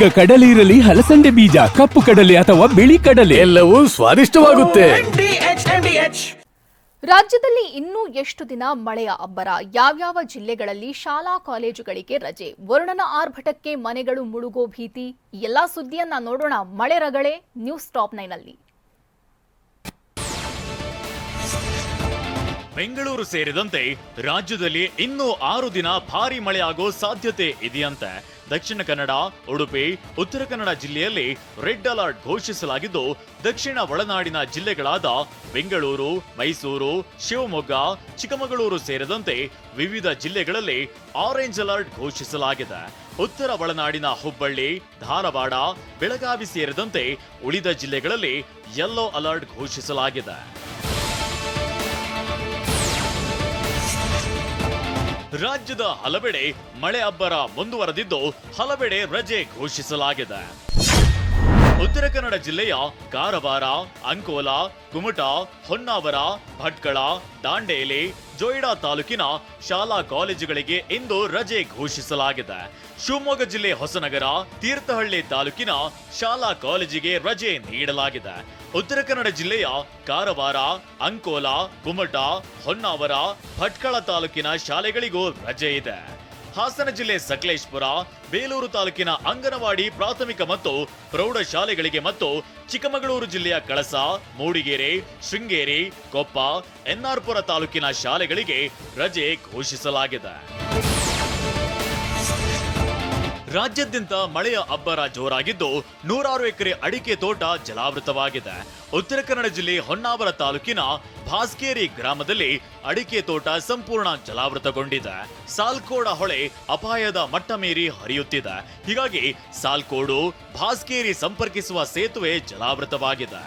ಈಗ ಕಡಲೆ ಇರಲಿ, ಹಲಸಂಡೆ ಬೀಜ, ಕಪ್ಪು ಕಡಲೆ ಅಥವಾ ಬಿಳಿ ಕಡಲೆ, ಎಲ್ಲವೂ ಸ್ವಾದಿಷ್ಟವಾಗುತ್ತೆ. ರಾಜ್ಯದಲ್ಲಿ ಇನ್ನೂ ಎಷ್ಟು ದಿನ ಮಳೆಯ ಅಬ್ಬರ? ಯಾವ್ಯಾವ ಜಿಲ್ಲೆಗಳಲ್ಲಿ ಶಾಲಾ ಕಾಲೇಜುಗಳಿಗೆ ರಜೆ? ವರುಣನ ಆರ್ಭಟಕ್ಕೆ ಮನೆಗಳು ಮುಳುಗೋ ಭೀತಿ? ಎಲ್ಲಾ ಸುದ್ದಿಯನ್ನ ನೋಡೋಣ ಮಳೆ ರಗಳೆ ನ್ಯೂಸ್ ಟಾಪ್ 9 ನಲ್ಲಿ. ಬೆಂಗಳೂರು ಸೇರಿದಂತೆ ರಾಜ್ಯದಲ್ಲಿ ಇನ್ನೂ 6 ದಿನ ಭಾರಿ ಮಳೆಯಾಗೋ ಸಾಧ್ಯತೆ ಇದೆಯಂತೆ. ದಕ್ಷಿಣ ಕನ್ನಡ, ಉಡುಪಿ, ಉತ್ತರ ಕನ್ನಡ ಜಿಲ್ಲೆಯಲ್ಲಿ ರೆಡ್ ಅಲರ್ಟ್ ಘೋಷಿಸಲಾಗಿದ್ದು, ದಕ್ಷಿಣ ಒಳನಾಡಿನ ಜಿಲ್ಲೆಗಳಾದ ಬೆಂಗಳೂರು, ಮೈಸೂರು, ಶಿವಮೊಗ್ಗ, ಚಿಕ್ಕಮಗಳೂರು ಸೇರಿದಂತೆ ವಿವಿಧ ಜಿಲ್ಲೆಗಳಲ್ಲಿ ಆರೆಂಜ್ ಅಲರ್ಟ್ ಘೋಷಿಸಲಾಗಿದೆ. ಉತ್ತರ ಒಳನಾಡಿನ ಹುಬ್ಬಳ್ಳಿ, ಧಾರವಾಡ, ಬೆಳಗಾವಿ ಸೇರಿದಂತೆ ಉಳಿದ ಜಿಲ್ಲೆಗಳಲ್ಲಿ ಯೆಲ್ಲೋ ಅಲರ್ಟ್ ಘೋಷಿಸಲಾಗಿದೆ. ರಾಜ್ಯದ ಹಲವೆಡೆ ಮಳೆ ಅಬ್ಬರ ಮುಂದುವರೆದಿದ್ದು, ಹಲವೆಡೆ ರಜೆ ಘೋಷಿಸಲಾಗಿದೆ. ಉತ್ತರ ಕನ್ನಡ ಜಿಲ್ಲೆಯ ಕಾರವಾರ, ಅಂಕೋಲಾ, ಕುಮಟಾ, ಹೊನ್ನಾವರ, ಭಟ್ಕಳ, ದಾಂಡೇಲಿ, ಜೋಯಿಡಾ ತಾಲೂಕಿನ ಶಾಲಾ ಕಾಲೇಜುಗಳಿಗೆ ಇಂದು ರಜೆ ಘೋಷಿಸಲಾಗಿದೆ. ಶಿವಮೊಗ್ಗ ಜಿಲ್ಲೆ ಹೊಸನಗರ, ತೀರ್ಥಹಳ್ಳಿ ತಾಲೂಕಿನ ಶಾಲಾ ಕಾಲೇಜಿಗೆ ರಜೆ ನೀಡಲಾಗಿದೆ. ಉತ್ತರ ಕನ್ನಡ ಜಿಲ್ಲೆಯ ಕಾರವಾರ, ಅಂಕೋಲಾ, ಕುಮಟಾ, ಹೊನ್ನಾವರ, ಭಟ್ಕಳ ತಾಲೂಕಿನ ಶಾಲೆಗಳಿಗೂ ರಜೆ ಇದೆ. ಹಾಸನ ಜಿಲ್ಲೆ ಸಕಲೇಶ್ಪುರ, ಬೇಲೂರು ತಾಲೂಕಿನ ಅಂಗನವಾಡಿ ಪ್ರಾಥಮಿಕ ಮತ್ತು ಪ್ರೌಢಶಾಲೆಗಳಿಗೆ ಮತ್ತು ಚಿಕ್ಕಮಗಳೂರು ಜಿಲ್ಲೆಯ ಕಳಸ, ಮೂಡಿಗೆರೆ, ಶೃಂಗೇರಿ, ಕೊಪ್ಪ, ಎನ್ಆರ್ಪುರ ತಾಲೂಕಿನ ಶಾಲೆಗಳಿಗೆ ರಜೆ ಘೋಷಿಸಲಾಗಿದೆ. ರಾಜ್ಯಾದ್ಯಂತ ಮಳೆಯ ಅಬ್ಬರ ಜೋರಾಗಿದ್ದು, 106 ಎಕರೆ ಅಡಿಕೆ ತೋಟ ಜಲಾವೃತವಾಗಿದೆ. ಉತ್ತರ ಕನ್ನಡ ಜಿಲ್ಲೆ ಹೊನ್ನಾವರ ತಾಲೂಕಿನ ಭಾಸ್ಕೇರಿ ಗ್ರಾಮದಲ್ಲಿ ಅಡಿಕೆ ತೋಟ ಸಂಪೂರ್ಣ ಜಲಾವೃತಗೊಂಡಿದೆ. ಸಾಲ್ಕೋಡ ಹೊಳೆ ಅಪಾಯದ ಮಟ್ಟ ಮೀರಿ ಹರಿಯುತ್ತಿದೆ. ಹೀಗಾಗಿ ಸಾಲ್ಕೋಡು ಭಾಸ್ಕೇರಿ ಸಂಪರ್ಕಿಸುವ ಸೇತುವೆ ಜಲಾವೃತವಾಗಿದೆ.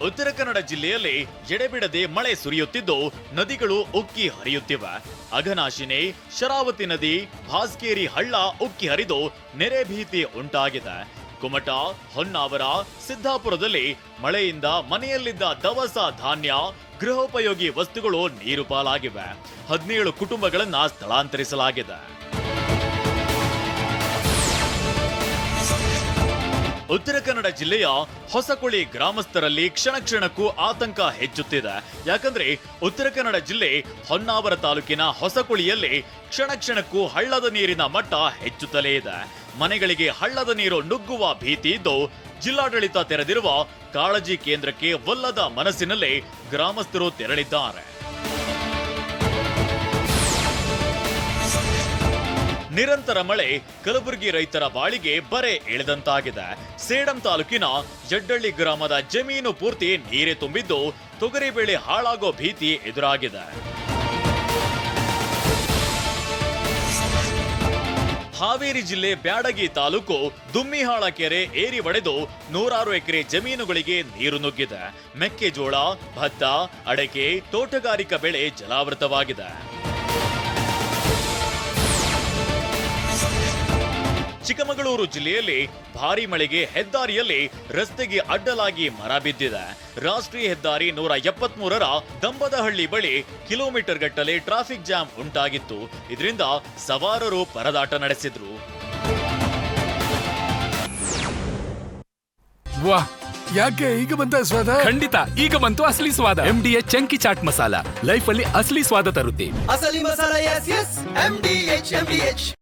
ಉತ್ತರ ಕನ್ನಡ ಜಿಲ್ಲೆಯಲ್ಲಿ ಎಡೆಬಿಡದೆ ಮಳೆ ಸುರಿಯುತ್ತಿದ್ದು, ನದಿಗಳು ಉಕ್ಕಿ ಹರಿಯುತ್ತಿವೆ. ಅಘನಾಶಿನಿ, ಶರಾವತಿ ನದಿ, ಭಾಸ್ಕೇರಿ ಹಳ್ಳ ಉಕ್ಕಿ ಹರಿದು ನೆರೆ ಭೀತಿ ಉಂಟಾಗಿದೆ. ಕುಮಟಾ, ಹೊನ್ನಾವರ, ಸಿದ್ದಾಪುರದಲ್ಲಿ ಮಳೆಯಿಂದ ಮನೆಯಲ್ಲಿದ್ದ ದವಸ ಧಾನ್ಯ, ಗೃಹೋಪಯೋಗಿ ವಸ್ತುಗಳು ನೀರು ಪಾಲಾಗಿವೆ. 17 ಕುಟುಂಬಗಳನ್ನ ಸ್ಥಳಾಂತರಿಸಲಾಗಿದೆ. ಉತ್ತರ ಕನ್ನಡ ಜಿಲ್ಲೆಯ ಹೊಸಕೊಳಿ ಗ್ರಾಮಸ್ಥರಲ್ಲಿ ಕ್ಷಣ ಕ್ಷಣಕ್ಕೂ ಆತಂಕ ಹೆಚ್ಚುತ್ತಿದೆ. ಯಾಕಂದ್ರೆ ಉತ್ತರ ಕನ್ನಡ ಜಿಲ್ಲೆ ಹೊನ್ನಾವರ ತಾಲೂಕಿನ ಹೊಸಕೊಳಿಯಲ್ಲಿ ಕ್ಷಣ ಕ್ಷಣಕ್ಕೂ ಹಳ್ಳದ ನೀರಿನ ಮಟ್ಟ ಹೆಚ್ಚುತ್ತಲೇ ಇದೆ. ಮನೆಗಳಿಗೆ ಹಳ್ಳದ ನೀರು ನುಗ್ಗುವ ಭೀತಿ ಇದ್ದು, ಜಿಲ್ಲಾಡಳಿತ ತೆರೆದಿರುವ ಕಾಳಜಿ ಕೇಂದ್ರಕ್ಕೆ ಒಲ್ಲದ ಮನಸ್ಸಿನಲ್ಲೇ ಗ್ರಾಮಸ್ಥರು ತೆರಳಿದ್ದಾರೆ. ನಿರಂತರ ಮಳೆ ಕಲಬುರಗಿ ರೈತರ ಬಾಳಿಗೆ ಬರೆ ಎಳೆದಂತಾಗಿದೆ. ಸೇಡಂ ತಾಲೂಕಿನ ಜಡ್ಡಳ್ಳಿ ಗ್ರಾಮದ ಜಮೀನು ಪೂರ್ತಿ ನೀರೇ ತುಂಬಿದ್ದು, ತೊಗರಿ ಬೆಳೆ ಹಾಳಾಗೋ ಭೀತಿ ಎದುರಾಗಿದೆ. ಹಾವೇರಿ ಜಿಲ್ಲೆ ಬ್ಯಾಡಗಿ ತಾಲೂಕು ದುಮ್ಮಿಹಾಳ ಕೆರೆ ಏರಿ ಒಡೆದು 106 ಎಕರೆ ಜಮೀನುಗಳಿಗೆ ನೀರು ನುಗ್ಗಿದೆ. ಮೆಕ್ಕೆಜೋಳ, ಭತ್ತ, ಅಡಕೆ, ತೋಟಗಾರಿಕಾ ಬೆಳೆ ಜಲಾವೃತವಾಗಿದೆ. ಚಿಕ್ಕಮಗಳೂರು ಜಿಲ್ಲೆಯಲ್ಲಿ ಭಾರಿ ಮಳೆಗೆ ಹೆದ್ದಾರಿಯಲ್ಲಿ ರಸ್ತೆಗೆ ಅಡ್ಡಲಾಗಿ ಮರ ಬಿದ್ದಿದೆ. ರಾಷ್ಟ್ರೀಯ ಹೆದ್ದಾರಿ 173ರ ದಂಬದಹಳ್ಳಿ ಬಳಿ ಕಿಲೋಮೀಟರ್ ಗಟ್ಟಲೆ ಟ್ರಾಫಿಕ್ ಜಾಮ್ ಉಂಟಾಗಿತ್ತು. ಇದರಿಂದ ಸವಾರರು ಪರದಾಟ ನಡೆಸಿದ್ರು. ವಾಹ್, ಯಾಕೆ ಈಗ ಬಂತ ಸ್ವಾದ? ಖಂಡಿತ ಈಗ ಬಂತು ಅಸಲಿ ಸ್ವಾದ. MDH chunky chaat masala life ಅಲ್ಲಿ ಅಸಲಿ ಸ್ವಾದ ತರುತ್ತೆ. ಅಸಲಿ ಮಸಾಲ, ಎಸ್ ಎಸ್ MDH.